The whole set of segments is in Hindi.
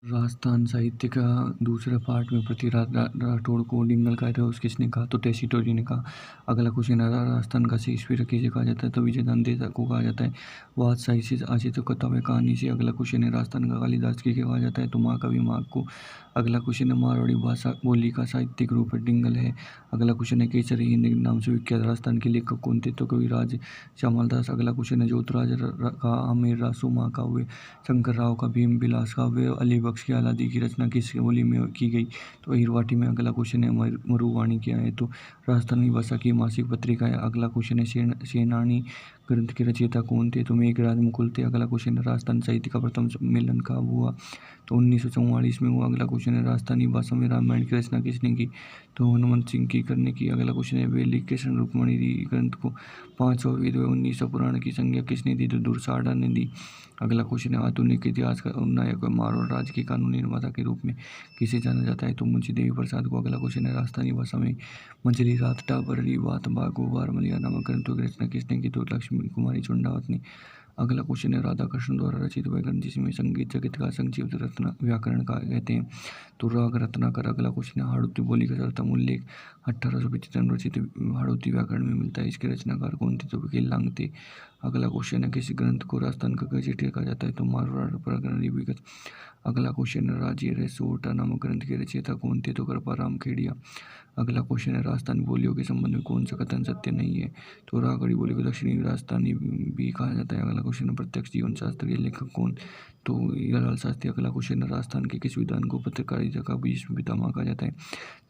राजस्थान साहित्य का दूसरा पार्ट में पृथ्वीराज राठौड़ को डिंगल कहते हैं। उसके किसने कहा? तो टेसिटोरी ने कहा। अगला क्वेश्चन है, राजस्थान का शेक्सपियर किसे कहा जाता है? तो विजयदान देसा को कहा जाता है। वात्साई से आचित कथा व कहानी से। अगला क्वेश्चन है, राजस्थान का कालिदास किसे कहा जाता है? तो महाकवि माघ को। अगला क्वेश्चन है, मारवाड़ी भाषा बोली का साहित्यिक रूप डिंगल है। अगला क्वेश्चन है, केसरी हिंद के नाम से विख्यात राजस्थान के लेखक कौन थे? तो कविराज श्यामल दास। अगला क्वेश्चन है, जोतराज का आमेर रासू महाकाव्य, शंकर राव का भीम विलास काव्य, अली बख्श की आज़ादी की रचना किस बोली में की गई? तो अहिरवाटी में। अगला क्वेश्चन है, मरुवाणी क्या है? तो राजस्थानी भाषा की मासिक पत्रिका है। अगला क्वेश्चन है, सेनानी ग्रंथ के रचयिता कौन थे? तो मेघराज मुकुल थे। अगला क्वेश्चन है, राजस्थान साहित्य का प्रथम सम्मेलन कब हुआ? तो 1944 में हुआ। अगला क्वेश्चन है, राजस्थानी भाषा में रामायण की रचना किसने की? तो हनुमंत सिंह की करने की। अगला क्वेश्चन है, वैदिक कृष्ण रुक्मणी ग्रंथ को 500 वेद व 1900 पुराण की संज्ञा किसने दी? तो दुर्साढ़ा ने दी। अगला क्वेश्चन है, आधुनिक इतिहास का नायक मारवाड़ राज्य के कानूनी निर्माता के रूप में किसे जाना जाता है? तो मुंशी देवी प्रसाद को। अगला क्वेश्चन है, राजस्थानी भाषा में मंझली रात टाबरली बात बागो बार मलिया नामक ग्रंथों की रचना किसने की? तो लक्ष्मी कुमारी चुंडावत ने। अगला क्वेश्चन है, राधा कृष्ण द्वारा रचित वह ग्रंथ जिसमें संगीत जगत का संक्षिप्त रत्न व्याकरण का कहते हैं? तो राग रत्नाकर। अगला क्वेश्चन है, हाड़ौती बोली का सर्वप्रथम उल्लेख 1875 में रचित हाड़ौती व्याकरण में मिलता है। इसके रचनाकार कौन थे? तो वकील लांग थे। अगला क्वेश्चन है, किसी ग्रंथ को राजस्थान का गजेटियर कहा जाता है? तो मारवाड़ प्रकरण लिपिगत। अगला क्वेश्चन है, राज्य रेसोटा नामक ग्रंथ के रचयिता कौन थे? तो कृपाराम खेड़िया। अगला क्वेश्चन है, राजस्थानी बोलियों के संबंध में कौन सा कथन सत्य नहीं है? तो रागड़ी बोली को दक्षिणी राजस्थानी भी कहा जाता है। अगला क्वेश्चन है, प्रत्यक्ष जीवन शास्त्र के लेखक कौन? तो हीरालाल शास्त्री। अगला क्वेश्चन है, राजस्थान के किस विद्वान को पत्रकारिता का भीष्म पितामह कहा जाता है?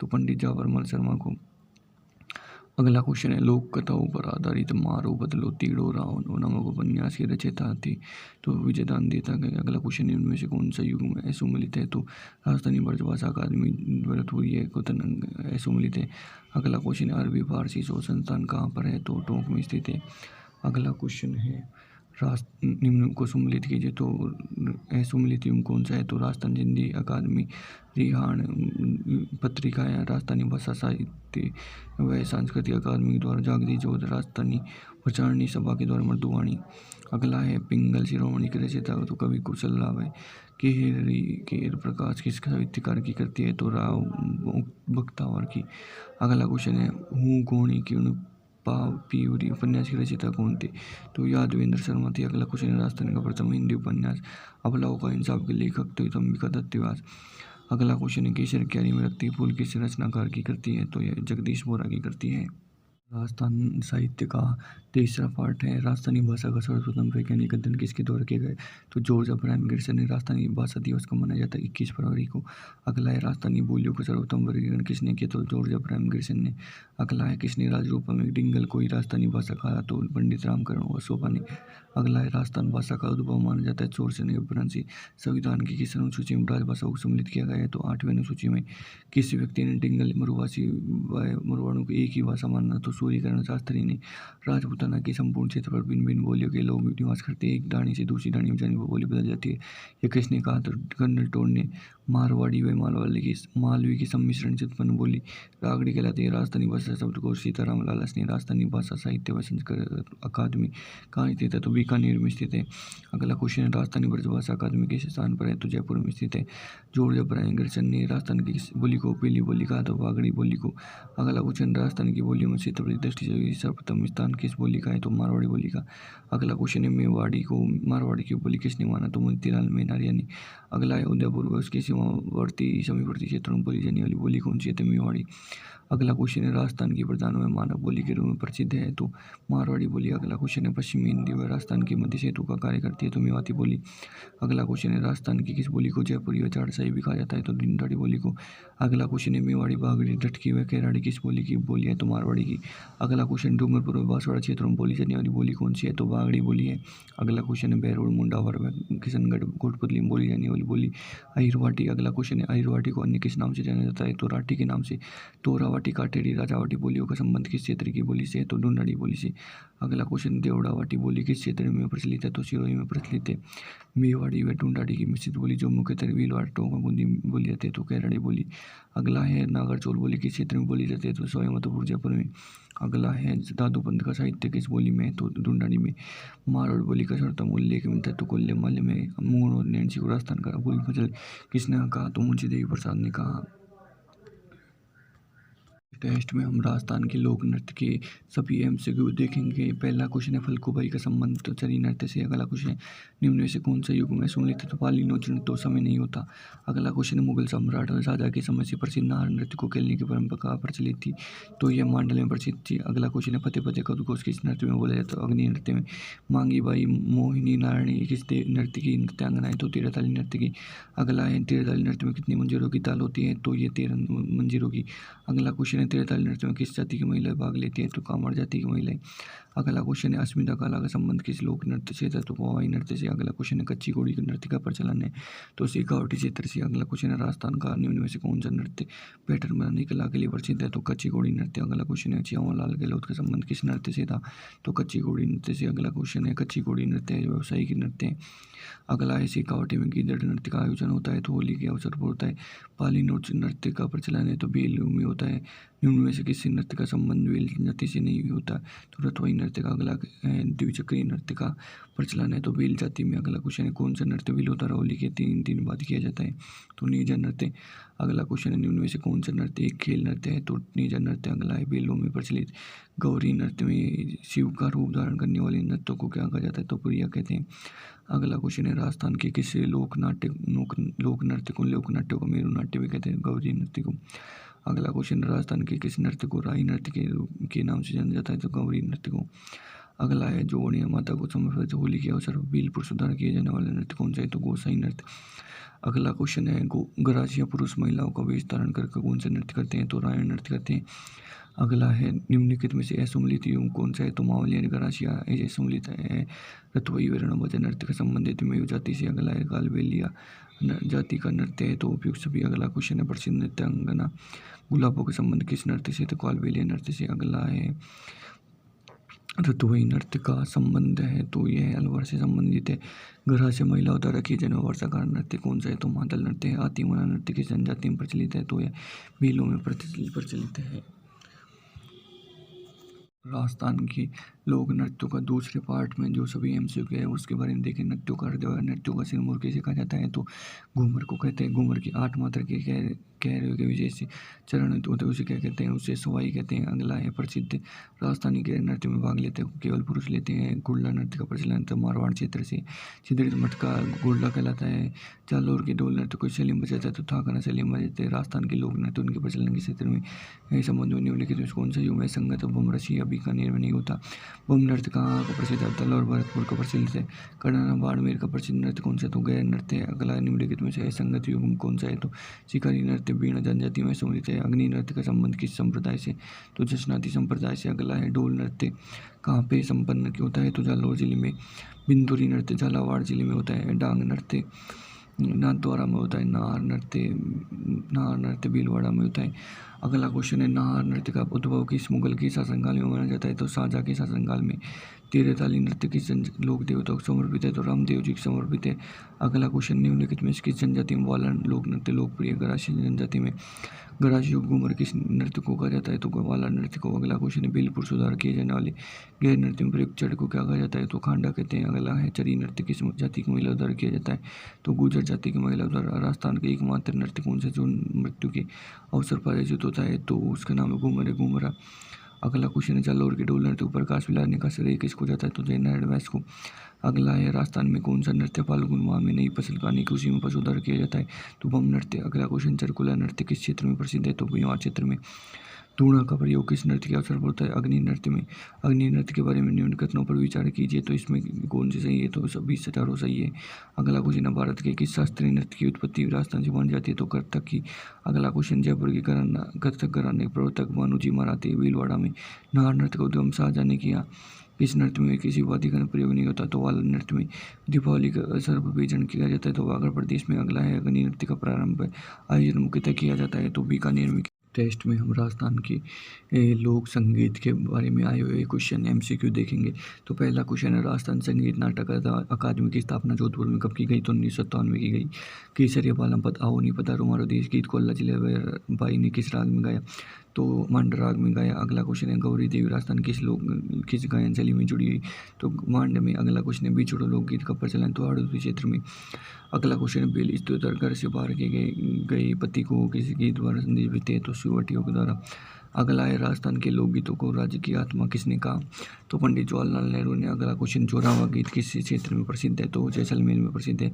तो पंडित जवाहरलाल शर्मा को। अगला क्वेश्चन है, लोक कथाओं पर आधारित मारो बदलो तीड़ो रावण नामक उपन्यास के रचयिता थे? तो विजयदान देता गया। अगला क्वेश्चन है, उनमें से कौन सा युग में असुमिलित है? तो राजस्थानी ब्रजभाषा अकादमी भरतपुरी कथन असुमिलित है। अगला क्वेश्चन है, अरबी फारसी शोध संस्थान कहाँ पर है? तो टोंक में स्थित है। अगला क्वेश्चन है, निम्न को सम्मिलित कीजिए। तो असुमिलित युग कौन सा है? तो राजस्थान हिंदी अकादमी रिहान पत्रिका है। राजस्थानी भाषा साहित्य व सांस्कृतिक अकादमी द्वारा जागती जोत, राजस्थानी प्रचारणी सभा के द्वारा मर्दुवाणी। अगला है, पिंगल शिरोमणि के रचयिता तो कवि कुशलराव है। केहरी केर प्रकाश किस साहित्यकार की करती है? तो राव बख्तावर की। अगला क्वेश्चन है, हूँ गोणी की पापीरी उपन्यास की रचयिता कौन थे? तो यादवेंद्र शर्मा थे। अगला क्वेश्चन है, राजस्थान का प्रथम हिंदी उपन्यास अबलाओं का इंसाफ के लेखक तो अंबिका दत्तव्यास। अगला क्वेश्चन है, केसर क्यारी में रखती फूल किस रचनाकार की करती है? तो यह जगदीश बोरा की करती है। राजस्थान साहित्य का तीसरा पार्ट है, राजस्थानी भाषा का सर्वप्रथम वैज्ञानिक अध्ययन किसके द्वारा किया गया? तो जॉर्ज अब्राहम गिब्सन ने। राजस्थानी भाषा दिवस को मनाया जाता है 21 फरवरी को। अगला है, राजस्थानी बोलियों का सर्वोत्तम वर्गीकरण किसने किया? तो जॉर्ज अब्राहम गिब्सन ने। अगला है, किसने राजरूपा में डिंगल को ही राजस्थानी भाषा कहा? तो पंडित रामकरण वसोपा ने। अगला है, राजस्थान भाषा का उद्भव माना जाता है चौरसे ने अपभ्रंशी। संविधान की किस अनुसूची में राजभाषा को सम्मिलित किया गया है? तो 8वीं अनुसूची में। किस व्यक्ति ने डिंगल मरुभाषी व मरवाड़ों को एक ही भाषा माना? तो सूर्यकरण शास्त्री ने। राजपूताना के संपूर्ण क्षेत्र पर भिन्न भिन्न बोलियों के लोग निवास करते हैं। एक डाणी से दूसरी डाणी में जाने पर बोली बदल जाती है। यह किसने कहा? तो कर्नल टोड ने। मारवाड़ी व मालवी की सम्मिश्रण से उत्पन्न बोली रागड़ी कहलाती है। राजस्थानी भाषा शब्दकोश सीताराम लालस ने। राजस्थानी भाषा साहित्य व संस्कृत अकादमी कहाँ स्थित है? तो बीकानेर में स्थित है। अगला क्वेश्चन है, राजस्थानी ब्रजभाषा अकादमी किस स्थान पर है? तो जयपुर में स्थित है। जॉर्ज अब्राहम गिब्सन ने राजस्थान की बोली को पहली बोली कहा? तो वागड़ी बोली को। अगला क्वेश्चन, राजस्थान की बोलियों में क्षेत्र की दृष्टि से सर्वप्रथम स्थान किस बोली का है? तो मारवाड़ी बोली का। अगला क्वेश्चन है, मेवाड़ी को मारवाड़ी की बोली किसने माना? तो मोतीलाल मेहनारिया ने। अगला है, उदयपुर व उसके सीमावर्ती समीपवर्ती क्षेत्रों में बोली जाने वाली बोली कौन सी है? तो मेवाड़ी। अगला क्वेश्चन है, राजस्थान की प्रधान व मानक बोली के रूप में प्रसिद्ध है? तो मारवाड़ी बोली। अगला क्वेश्चन है, पश्चिमी हिंदी व राजस्थान के मध्य सेतु का कार्य करती है? तो मेवाती बोली। अगला क्वेश्चन है, राजस्थान की किस बोली को जयपुरी व चाड़साई भी कहा जाता है? तो ढिंढाड़ी बोली को। अगला क्वेश्चन है, मेवाड़ी बागड़ी डटकी व खेराड़ी किस बोली की बोली है? तो मारवाड़ी की। अगला क्वेश्चन, डूंगरपुर व बांसवाड़ा क्षेत्रों में बोली जाने वाली बोली कौन सी है? तो बागड़ी बोली है। अगला क्वेश्चन है, बहरोड मुंडावर व किशनगढ़ कोटपुतली में बोली जाने वाली बोली अहिरवाटी। अगला क्वेश्चन है, अहिरवाटी को अन्य किस नाम से जाना जाता है? तो राठी के नाम से। तोरावाटी काटेरी राजावाटी बोलियों का संबंध किस क्षेत्र की बोली से है? तो ढूंढाड़ी बोली से। अगला क्वेश्चन, देवड़ावाटी बोली किस क्षेत्र में प्रचलित है? तो सिरोही में प्रचलित है। मेवाड़ी व ढूंढाड़ी की मिश्रित बोली जो मुख्यतः भीलवाड़ा में बूंदी बोली जाती है? तो कैराड़ी बोली। अगला है, नागरचौल बोली किस क्षेत्र में बोली जाती है? तो सोयामतपुर जयपुर में। अगला है दादूपंत का साहित्य किस बोली में है? तो ढूंढानी में। मारवाड़ बोली का शर्त मूल्य के मिलता है तो कोल्ले माल्य में। मूल और नैन्सी को राजस्थान का बोली फजल किसने कहा? तो मुंशी देवी प्रसाद ने कहा। टेस्ट में हम राजस्थान के लोक नृत्य के सभी एमसीक्यू देखेंगे। पहला क्वेश्चन है फल्गुबाई का संबंध तो चरी नृत्य से। अगला क्वेश्चन है निम्न में से कौन सा युग में सुमलित तो पाली नोचन तो समय नहीं होता। अगला क्वेश्चन है मुगल सम्राट शाहजहां के समय से प्रसिद्ध नार नृत्य को खेलने की परंपरा प्रचलित थी तो यह मांडल में प्रसिद्ध थी। अगला क्वेश्चन है फतेह फतेह का उद्घोष किस नृत्य में बोला जाता है? अग्नि नृत्य में। मांगी बाई मोहिनी नारायणी किस नृत्य की नृत्यांगना है? तो तेरह नृत्य की। अगला है तेरह नृत्य में कितनी मंजीरों की ताल होती है? तो ये 13 मंजीरों की। अगला क्वेश्चन है तेरह नृत्य में किस जाति की महिलाएं भाग लेती है? तो कामर जाति की महिलाएं। अगला क्वेश्चन है अस्मिता काला का संबंध किस लोक नृत्य से था? तो पवाई नृत्य से। अगला क्वेश्चन है कच्ची घोड़ी के नृत्य का प्रचलन है तो शेखावटी क्षेत्र से। अगला क्वेश्चन है राजस्थान का निम्न में से कौन सा नृत्य पैटर्न बनाने कला के लिए प्रसिद्ध है? तो कच्ची घोड़ी नृत्य। अगला क्वेश्चन है च्यावर लाल गहलोत का संबंध किस नृत्य से था? तो कच्ची घोड़ी नृत्य से। अगला क्वेश्चन है कच्ची घोड़ी नृत्य व्यवसायिक नृत्य है। अगला है शेखावटी में गीदड़ नृत्य का आयोजन होता है तो होली के अवसर पर होता है। पाली नृत्य का प्रचलन है तो बेलू में होता है। निम्न में से किसी नृत्य का संबंध बेल जाति से नहीं होता तो रतवाई नृत्य का। अगला है द्विचक्रीय नृत्य का प्रचलन है तो बेल जाति में। अगला क्वेश्चन है कौन सा नृत्य विलोता होली के 3 दिन बाद किया जाता है? तो नीजा नृत्य। अगला क्वेश्चन है निम्न में से कौन सा नृत्य एक खेल नृत्य है? तो नीजा नृत्य। अगला है बेलों में प्रचलित गौरी नृत्य में शिव का रूप धारण करने वाले नृत्यों को क्या कहा जाता है? तो प्रिया कहते हैं। अगला क्वेश्चन है राजस्थान के किस लोक नृत्य को लोकनाट्य को मेरू नाट्य भी कहते हैं गौरी नृत्य को। अगला क्वेश्चन राजस्थान के किस नृत्य को राई नृत्य के नाम से जाना जाता है? तो गौरी नृत्य को। अगला है जोड़िया माता को समर्पित होली के अवसर पर बिलपुर सुधार किए जाने वाला नृत्य कौन सा है? तो गोसाई नृत्य। अगला क्वेश्चन है गरासिया पुरुष महिलाओं का वेश धारण करके कौन सा नृत्य करते हैं? तो रायण नृत्य करते हैं। अगला है निम्नलिखित में से असुमलित युग कौन सा है? तो मावली यानी गरासिया असुमलित है। रतवई वर्ण वजह नृत्य का संबंधित में जाति से। अगला है कालबेलिया जाति का नृत्य है तो उपयुक्त सभी। अगला क्वेश्चन है प्रसिद्ध नृत्यांगना गुलाबों के संबंध किस नृत्य से? तो कालबेलिया नृत्य से। अगला है रतुवई नृत्य का संबंध है तो यह अलवर से संबंधित है। गरहा से महिलाओं द्वारा किए जाने वाला वर्षाकार नृत्य कौन सा है? तो मादल नृत्य है। आतिमना नृत्य किस जनजाति में प्रचलित है? तो यह भीलों में प्रचलित है। राजस्थान के लोक नृत्यों का दूसरे पार्ट में जो सभी एमसीक्यू है उसके बारे में देखें। नृत्यों का हृदय नृत्यों का सिरमौर कैसे कहा जाता है? तो घूमर को कहते हैं। घूमर की 8 मात्रा के कह रहे के विजय से चरण होते उसे क्या कहते हैं? उसे सवाई कहते हैं। अगला है प्रसिद्ध राजस्थानी के नृत्य में भाग लेते हैं केवल पुरुष लेते हैं। गुड़ला नृत्य का प्रचलन तो मारवाड़ क्षेत्र से। छिद्रित मटका गुड़ला कहलाता है। जालौर के ढोल नृत्य को सलीम बजाता है तो थाकना सलीम बजाते हैं। राजस्थान के लोक नृत्य उनके प्रचलन के क्षेत्र में संबंध में निम्नलिखित कौन सा युग में संगत बमरसी बीकानेर में नहीं होता। बम नृत्य कहाँ का प्रसिद्ध है? तल और भरतपुर का प्रसिद्ध है। कर्नाटक बाड़मेर का प्रसिद्ध नृत्य कौन सा? तो गैर नृत्य है। अगला निम्नलिखित में से संगत युग कौन सा है? तो शिकारी नृत्य बीणा जनजाति में सम्मिलित है। अग्नि नृत्य का संबंध किस संप्रदाय से? तो जसनाती संप्रदाय से। अगला है ढोल नृत्य कहाँ पे संपन्न होता है? तो जालौर जिले में। बिंदुरी नृत्य झालावाड़ जिले में होता है। डांग नृत्य नाथद्वारा में होता है। नाहर नृत्य भीलवाड़ा में होता है। अगला क्वेश्चन है नाहर नृत्य का उद्भव किस मुगल के शासनकाल में माना जाता है? तो शाहजहां के शासनकाल में। 13 ताली नृत्य किस लोक देवता को समर्पित है? तो रामदेव जी को समर्पित है। अगला क्वेश्चन निम्नलिखित में किस जनजाति में वालन लोक नृत्य लोकप्रिय? गरासी जनजाति में। गरासी घूमर किस नृत्य को कहा जाता है? तो वाला नृत्य को। अगला क्वेश्चन है बिलपुर सुधार किए जाने वाले गैर नृत्य में प्रयुक्त चढ़ को क्या कहा जाता है? तो खांडा कहते हैं। अगला है चरी नृत्य किस जाति की महिला द्वारा किया जाता है? तो गुर्जर जाति की महिला द्वारा। राजस्थान का एकमात्र नृत्य कौन सा जो मृत्यु के अवसर पर आयोजित होता है? तो उसका नाम है घूमरा। अगला क्वेश्चन है जालौर के ढोल नृत्य को प्रकाश में लाने का श्रेय किसको जाता है? तो जयनारायण व्यास को। अगला है राजस्थान में कौन सा नृत्य फाल्गुन माह में नई फसल काटने की खुशी में पशुधन किया जाता है? तो बम नृत्य। अगला क्वेश्चन चरकुला नृत्य किस क्षेत्र में प्रसिद्ध है? तो मेवाड़ क्षेत्र में। धूणा का प्रयोग किस नृत्य के अवसर पर होता है? अग्नि नृत्य में। अग्नि नृत्य के बारे में निम्न कथनों पर विचार कीजिए तो इसमें कौन सी सही है? तो सभी चारों सही है। अगला क्वेश्चन है भारत के किस शास्त्रीय नृत्य की उत्पत्ति राजस्थान से मानी जाती है? तो कथक की। अगला क्वेश्चन जयपुर के कथक घराने के प्रवर्तक भानुजी मराठे भीलवाड़ा में नाहर नृत्य का उद्गम शाहजहां ने किया। इस नृत्य में किसी वाद्य का प्रयोग नहीं होता। तो वाला नृत्य में। दीपावली का अवसर पर पूजन किया जाता है तो वागड़ प्रदेश में। अगला है अग्नि नृत्य का प्रारंभ आयोजन मुख्यतः किया जाता है तो बीकानेर में। टेस्ट में हम राजस्थान के लोक संगीत के बारे में आए हुए क्वेश्चन MCQ देखेंगे। तो पहला क्वेश्चन है, राजस्थान संगीत नाटक अकादमी की स्थापना जोधपुर में कब की गई? तो 1997 में की गई। केसरिया पालमपत आओ नहीं पता हमारा देश गीत को अल्लाह जले बाई ने किस राग में गाया? तो मांड राग में गाया। अगला क्वेश्चन है, गौरी देवी राजस्थान किस गायन शैली में जुड़ी हुई? तो मांड में। अगला क्वेश्चन है, बिछड़ो लोकगीत का प्रचलन तो हाड़ौती क्षेत्र में। अगला क्वेश्चन है, बेल स्तोत्र घर से बाहर के गए पति को किसी गीत द्वारा संदेश देते हैं? तो शिवटियों के द्वारा। अगला है, राजस्थान के लोकगीतों को राज्य की आत्मा किसने कहा? तो पंडित जवाहरलाल नेहरू ने। अगला क्वेश्चन, जोरावा गीत किस क्षेत्र में प्रसिद्ध है? तो जैसलमेर में प्रसिद्ध है।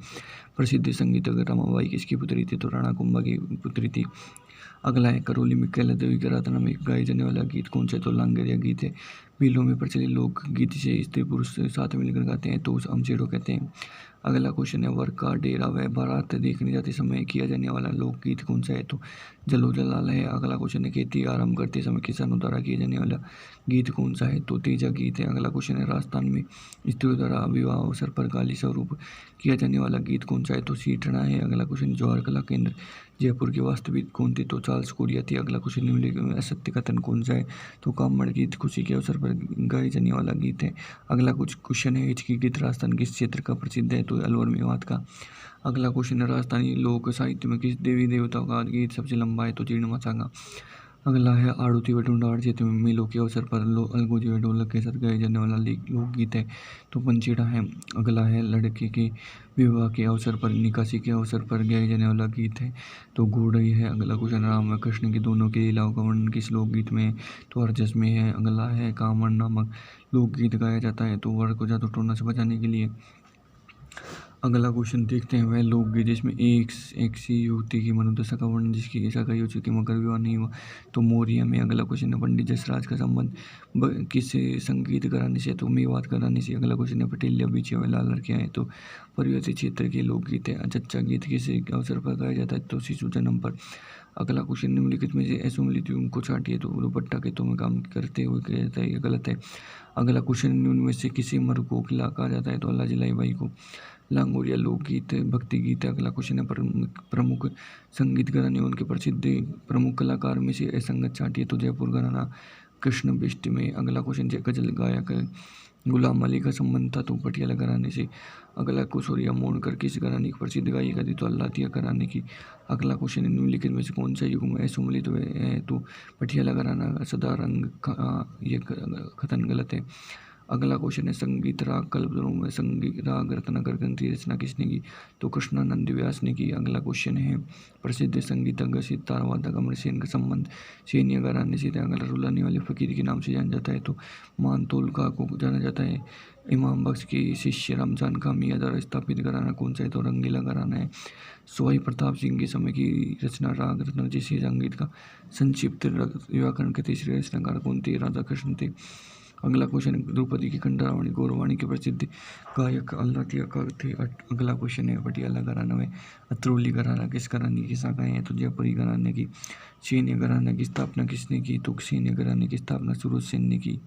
प्रसिद्ध संगीतकार रमाबाई किसकी पुत्री थी? तो राणा कुंभा की पुत्री थी। अगला है, करौली में कैला देवी के आराधना में गाए जाने वाला गीत कौन सा है? तो लांगेरिया गीत है। बिलों में प्रचलित लोक गीत से स्त्री पुरुष साथ मिलकर गाते हैं तो उस अमचेड़ो कहते हैं। अगला क्वेश्चन है, वर का डेरा व बारात देखने जाते समय किया जाने वाला लोकगीत कौन सा है? तो जलो जलाल है। अगला क्वेश्चन है, खेती आरंभ करते समय किसानों द्वारा किया जाने वाला गीत कौन सा है? तो तेजा गीत है। अगला क्वेश्चन है, राजस्थान में स्त्रियों द्वारा विवाह अवसर पर गाली स्वरूप किया जाने वाला गीत कौन सा है? तो सीठना है। अगला क्वेश्चन, जवाहर कला केंद्र जयपुर के वास्तविक कौन थे? तो चार्ल्स कोरिया थे। अगला क्वेश्चन, निम्नलिखित में असत्य कथन कौन सा है? तो कामड़ गीत खुशी के अवसर पर गाए जाने वाला गीत है। अगला कुछ क्वेश्चन है, हिचकी गीत राजस्थान किस क्षेत्र का प्रसिद्ध है? तो अलवर मेवात का। अगला क्वेश्चन है, राजस्थानी लोक साहित्य में किस देवी देवता का गीत सबसे लंबा है? तो जीर्णमासा का। अगला है, आड़ूती व ढूंढाड़ क्षेत्र में मेलों के अवसर पर अलगोजी व ढोलक के साथ गाए जाने वाला लोकगीत है। तो पंचेड़ा है। अगला है, लड़के के विवाह के अवसर पर निकासी के अवसर पर गाए जाने वाला गीत है। तो घोड़ई है। अगला क्वेश्चन, राम व कृष्ण के दोनों के लीलाओं का वर्णन किस लोकगीत में है? तो हरजस में है। अगला है, कामड़ नामक लोकगीत गाया जाता है तो वर को जादू टोना से बचाने के लिए। अगला क्वेश्चन देखते हैं, वह लोकगीत जिसमें एक सी युवती की मनोदशा का वर्णन जिसकी ऐसा कही हो चुकी मगर विवाह नहीं हुआ? तो मोरिया में। अगला क्वेश्चन है, पंडित जसराज का संबंध किस संगीत घराने से? तो मेवात घराने से। अगला क्वेश्चन है, पटेलिया बीचे व लाल लड़कियां हैं? तो पर्वतीय क्षेत्र के लोकगीत है। चच्चा गीत किस अवसर पर गाया जाता है? तो शिशु जन्म पर। अगला क्वेश्चन, निम्नलिखित में से असुमलित को छाटिए तो दुपट्टा के तो में काम करते हुए कहा जाता है, ये गलत है। अगला क्वेश्चन, निम्न में से किसी मर्द को खिला कहा जाता है? तो अल्लाह जिलाई बाई को। लांगोरिया लोकगीत भक्ति गीत है। अगला क्वेश्चन है, प्रमुख संगीत घराने उनके प्रसिद्ध प्रमुख कलाकार में से असंगत छाटिए? तो जयपुर घराना कृष्ण बिष्ट में। अगला क्वेश्चन, गजल गायक गुलाम अली का संबंध था? तो पटियाला घराने से। अगला कुसोरिया मोड़कर किस घराने की प्रसिद्ध गायिका थी? तो अल्लातिया घराने की। अगला क्वेश्चन है, निम्नलिखित में से कौन सा युग में असुमलित है? तो पटियाला घराना सदा रंग ये कथन गलत है। अगला क्वेश्चन है, संगीत राग कल्पद्रुम में संगीत राग रत्नाकर ग्रंथ की रचना किसने की? तो कृष्णानंद व्यास ने की। अगला क्वेश्चन है, प्रसिद्ध संगीतज्ञ सितार वादक अमरसेन का संबंध सैन्य घराने से था? अगला रुलाने वाले फकीर के नाम से जाना जाता है? तो मानतोल का को जाना जाता है। इमाम बख्श के शिष्य रमजान का मियाँ द्वारा स्थापित घराना कौन सा है? तो रंगीला घराना है। सवाई प्रताप सिंह के समय की रचना राग रत्न जैसे संगीत का संक्षिप्त व्याकरण के तीसरे रचनाकार कौन थे? राधा कृष्ण थे। अगला क्वेश्चन है, द्रौपदी की खंडरावणी गौरवाणी के प्रसिद्ध गायक अल्लातिया का थे। अगला क्वेश्चन है, पटियाला घराना में अतरौली घराना किस घराने की शाखाएं हैं? तो जयपुरी घराने की। सैन्य घराना की स्थापना किसने की? तो सैन्य घराने की स्थापना सूरज सेन ने की।